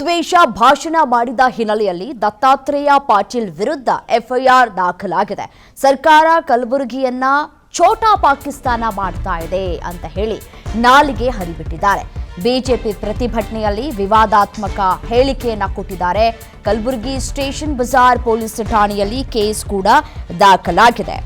ದ್ವೇಷ ಭಾಷಣ ಮಾಡಿದ ಹಿನ್ನೆಲೆಯಲ್ಲಿ ದತ್ತಾತ್ರೇಯ ಪಾಟೀಲ್ ವಿರುದ್ಧ ಎಫ್ಐಆರ್ ದಾಖಲಾಗಿದೆ. ಸರ್ಕಾರ ಕಲಬುರಗಿಯನ್ನ ಛೋಟಾ ಪಾಕಿಸ್ತಾನ ಮಾಡ್ತಾ ಇದೆ ಅಂತ ಹೇಳಿ ನಾಲಿಗೆ ಹರಿಬಿಟ್ಟಿದ್ದಾರೆ. ಬಿಜೆಪಿ ಪ್ರತಿಭಟನೆಯಲ್ಲಿ ವಿವಾದಾತ್ಮಕ ಹೇಳಿಕೆಯನ್ನ ಕೊಟ್ಟಿದ್ದಾರೆ. ಕಲಬುರಗಿ ಸ್ಟೇಷನ್ ಬಜಾರ್ ಪೊಲೀಸ್ ಠಾಣೆಯಲ್ಲಿ ಕೇಸ್ ಕೂಡ ದಾಖಲಾಗಿದೆ.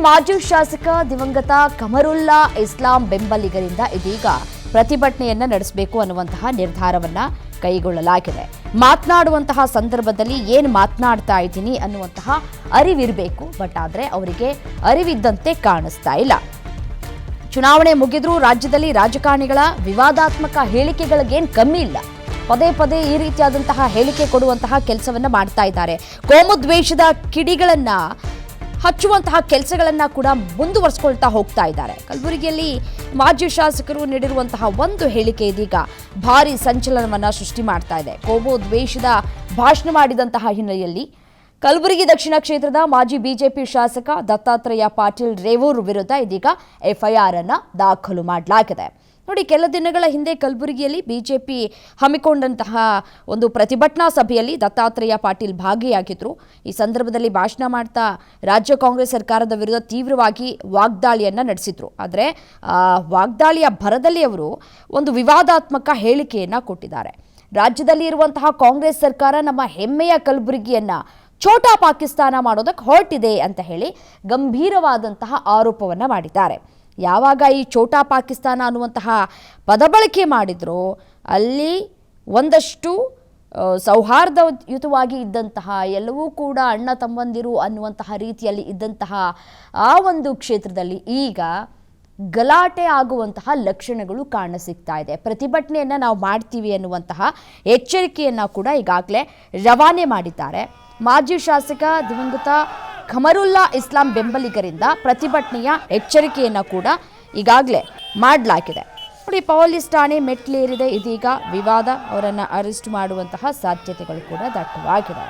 ಮಾಜಿ ಶಾಸಕ ದಿವಂಗತ ಕಮರುಲ್ಲಾ ಇಸ್ಲಾಂ ಬೆಂಬಲಿಗರಿಂದ ಇದೀಗ ಪ್ರತಿಭಟನೆಯನ್ನ ನಡೆಸಬೇಕು ಅನ್ನುವಂತಹ ನಿರ್ಧಾರವನ್ನ ಕೈಗೊಳ್ಳಲಾಗಿದೆ. ಮಾತನಾಡುವಂತಹ ಸಂದರ್ಭದಲ್ಲಿ ಏನು ಮಾತನಾಡ್ತಾ ಇದ್ದೀನಿ ಅನ್ನುವಂತಹ ಅರಿವಿರಬೇಕು, ಬಟ್ ಆದರೆ ಅವರಿಗೆ ಅರಿವಿದ್ದಂತೆ ಕಾಣಿಸ್ತಾ ಇಲ್ಲ. ಚುನಾವಣೆ ಮುಗಿದ್ರೂ ರಾಜ್ಯದಲ್ಲಿ ರಾಜಕಾರಣಿಗಳ ವಿವಾದಾತ್ಮಕ ಹೇಳಿಕೆಗಳಿಗೇನು ಕಮ್ಮಿ ಇಲ್ಲ. ಪದೇ ಪದೇ ಈ ರೀತಿಯಾದಂತಹ ಹೇಳಿಕೆ ಕೊಡುವಂತಹ ಕೆಲಸವನ್ನ ಮಾಡ್ತಾ ಇದ್ದಾರೆ. ಕೋಮು ದ್ವೇಷದ ಕಿಡಿಗಳನ್ನ ಹಚ್ಚುವಂತಹ ಕೆಲಸಗಳನ್ನ ಕೂಡ ಮುಂದುವರಿಸಿಕೊಳ್ತಾ ಹೋಗ್ತಾ ಇದ್ದಾರೆ. ಕಲಬುರಗಿಯಲ್ಲಿ ಮಾಜಿ ಶಾಸಕರು ನೀಡಿರುವಂತಹ ಒಂದು ಹೇಳಿಕೆ ಇದೀಗ ಭಾರಿ ಸಂಚಲನವನ್ನ ಸೃಷ್ಟಿ ಮಾಡ್ತಾ ಇದೆ. ಕೋಮು ದ್ವೇಷದ ಭಾಷಣ ಮಾಡಿದಂತಹ ಹಿನ್ನೆಲೆಯಲ್ಲಿ ಕಲಬುರಗಿ ದಕ್ಷಿಣ ಕ್ಷೇತ್ರದ ಮಾಜಿ ಬಿಜೆಪಿ ಶಾಸಕ ದತ್ತಾತ್ರೇಯ ಪಾಟೀಲ್ ರೇವೂರ್ ವಿರುದ್ಧ ಇದೀಗ ಎಫ್ಐಆರ್ ಅನ್ನ ದಾಖಲು ಮಾಡಲಾಗಿದೆ. ನೋಡಿ, ಕೆಲ ದಿನಗಳ ಹಿಂದೆ ಕಲಬುರಗಿಯಲ್ಲಿ ಬಿಜೆಪಿ ಹಮ್ಮಿಕೊಂಡಂತಹ ಒಂದು ಪ್ರತಿಭಟನಾ ಸಭೆಯಲ್ಲಿ ದತ್ತಾತ್ರೇಯ ಪಾಟೀಲ್ ಭಾಗಿಯಾಗಿದ್ರು. ಈ ಸಂದರ್ಭದಲ್ಲಿ ಭಾಷಣ ಮಾಡ್ತಾ ರಾಜ್ಯ ಕಾಂಗ್ರೆಸ್ ಸರ್ಕಾರದ ವಿರುದ್ಧ ತೀವ್ರವಾಗಿ ವಾಗ್ದಾಳಿಯನ್ನ ನಡೆಸಿದ್ರು. ಆದರೆ ವಾಗ್ದಾಳಿಯ ಭರದಲ್ಲಿ ಅವರು ಒಂದು ವಿವಾದಾತ್ಮಕ ಹೇಳಿಕೆಯನ್ನ ಕೊಟ್ಟಿದ್ದಾರೆ. ರಾಜ್ಯದಲ್ಲಿ ಇರುವಂತಹ ಕಾಂಗ್ರೆಸ್ ಸರ್ಕಾರ ನಮ್ಮ ಹೆಮ್ಮೆಯ ಕಲಬುರಗಿಯನ್ನ ಛೋಟಾ ಪಾಕಿಸ್ತಾನ ಮಾಡೋದಕ್ಕೆ ಹೊರಟಿದೆ ಅಂತ ಹೇಳಿ ಗಂಭೀರವಾದಂತಹ ಆರೋಪವನ್ನ ಮಾಡಿದ್ದಾರೆ. ಯಾವಾಗ ಈ ಛೋಟಾ ಪಾಕಿಸ್ತಾನ ಅನ್ನುವಂತಹ ಪದ ಬಳಕೆ ಮಾಡಿದ್ರೋ ಅಲ್ಲಿ ಒಂದಷ್ಟು ಸೌಹಾರ್ದಯುತವಾಗಿ ಇದ್ದಂತಹ, ಎಲ್ಲವೂ ಕೂಡ ಅಣ್ಣ ತಮ್ಮಂದಿರು ಅನ್ನುವಂತಹ ರೀತಿಯಲ್ಲಿ ಇದ್ದಂತಹ ಆ ಒಂದು ಕ್ಷೇತ್ರದಲ್ಲಿ ಈಗ ಗಲಾಟೆ ಆಗುವಂತಹ ಲಕ್ಷಣಗಳು ಕಾಣಸಿಗ್ತಾ ಇದೆ. ಪ್ರತಿಭಟನೆಯನ್ನು ನಾವು ಮಾಡ್ತೀವಿ ಅನ್ನುವಂತಹ ಎಚ್ಚರಿಕೆಯನ್ನು ಕೂಡ ಈಗಾಗಲೇ ರವಾನೆ ಮಾಡಿದ್ದಾರೆ. ಮಾಜಿ ಶಾಸಕ ದಿವಂಗತ ಕಮರುಲ್ಲಾ ಇಸ್ಲಾಂ ಬೆಂಬಲಿಗರಿಂದ ಪ್ರತಿಭಟನೆಯ ಎಚ್ಚರಿಕೆಯನ್ನು ಕೂಡ ಈಗಾಗಲೇ ಮಾಡಲಾಗಿದೆ. ನೋಡಿ, ಪೊಲೀಸ್ ಠಾಣೆ ಮೆಟ್ಲೇರಿದೆ. ಇದೀಗ ವಿವಾದ ಅವರನ್ನು ಅರೆಸ್ಟ್ ಮಾಡುವಂತಹ ಸಾಧ್ಯತೆಗಳು ಕೂಡ ದಟ್ಟವಾಗಿದೆ.